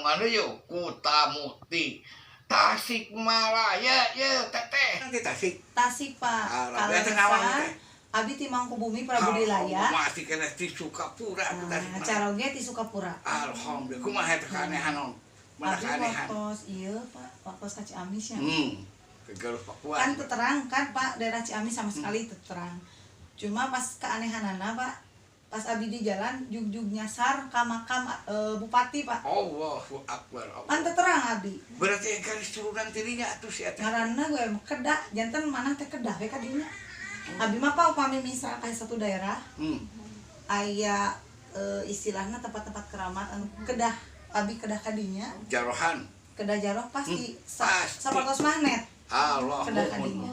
mana yuk Kutamukti Tasikmalaya ya teteh Nanti Tasik. Tasik Pak. Kalau Kalasan abi ti Mangkubumi Prabudilaya. Masih kena di Sukapura. Acara oge ti Sukapura. Alhamdulillah. Kumaha eta kanehan non? Mana Abi kanehan? waktos ieu Pak, waktos ka Ciamis ya. Kegaluh Papua. Kan teu terang kan Pak, daerah Ciamis sama sekali teu terang. Cuma pas keanehanana Pak, pas abi di jalan jugjug nyasar ka makam bupati Pak. Allahu Akbar. Kan teu terang abi. Berarti kali turunan tirinya atuh si eta. Ngaranna gue kedah, janten mana teh kedah we ka dinya. Abi mah Pak upami misal ka satu daerah, aya istilahna tempat-tempat keramat anu kedah, abi kedah ka dinya. Jarohan. Kedah jaroh pasti Pasti. sapertos magnet. Allah. Kedah ka dinya.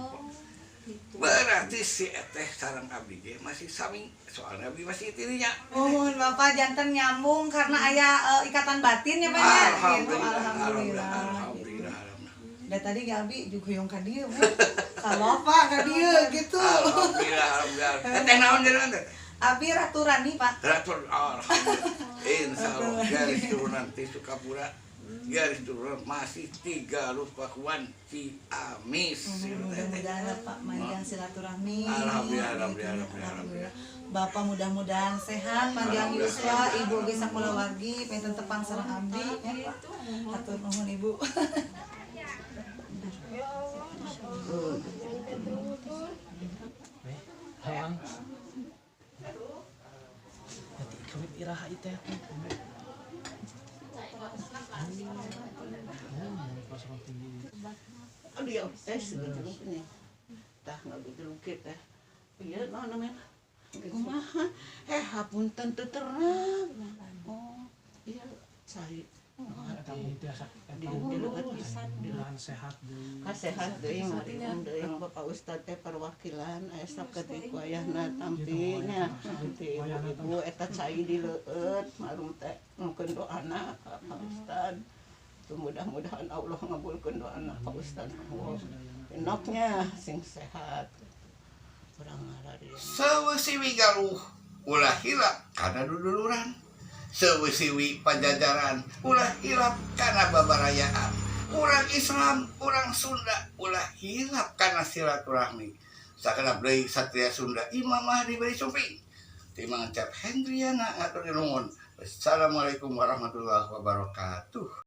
Berarti si eteh sareng abdi ge masih sami soalnya abdi masih tirinya. Mohon Bapak janten nyambung karena aya ikatan batin ya Pak ya. Gitu. Alhamdulillah. Alhamdulillah. Da tadi Gabi juga hoyong ka dieu, Bu. Kalau Pak ka dieu gitu. Alhamdulillah, alhamdulillah. Teteh naon jenengan teh? Abi Ratu Rani Pak. Ratul alhamdulillah. Insyaallah garis turunan ti Sukapura. Garis turunan masih 3 Pakuan Ciamis. Mudah-mudahan Pak manjang silaturahmi. Alhamdulillah. Bapak mudah-mudahan sehat, panjang yuswa, Ibu ge sakulawargi, penten tepang sareng abdi ya Pak. Hatur nuhun Ibu. Hayang. Nanti kawin iraha itu ya. Aduh ya, segitu nih. Tah nggak begitu kita. Iya, namanya. Kumaha? Hapunten teu terang. Oh, iya, saya. Kamu biasa di lahan sehat deui. Kasehat deui mariun deui Bapak Ustad teh perwakilan aya sakedik wayahna tampinya. Nanti ibu eta cai di leueut marum teh mungkin doana Pak Ustad. Mudah-mudahan Allah ngabulkeun doana Pak Ustad. Enaknya sing sehat. Urang ngarari. Seusiwi galuh ulah hilap karena duduluran seusiwi pajajaran ulah hilap karena babarayaan urang Islam urang Sunda ulah hilap karena silaturahmi sakana deui satria Sunda Imam Mahdi Bari Sufi timang cap Hendriana atur nuhun. Assalamualaikum warahmatullahi wabarakatuh.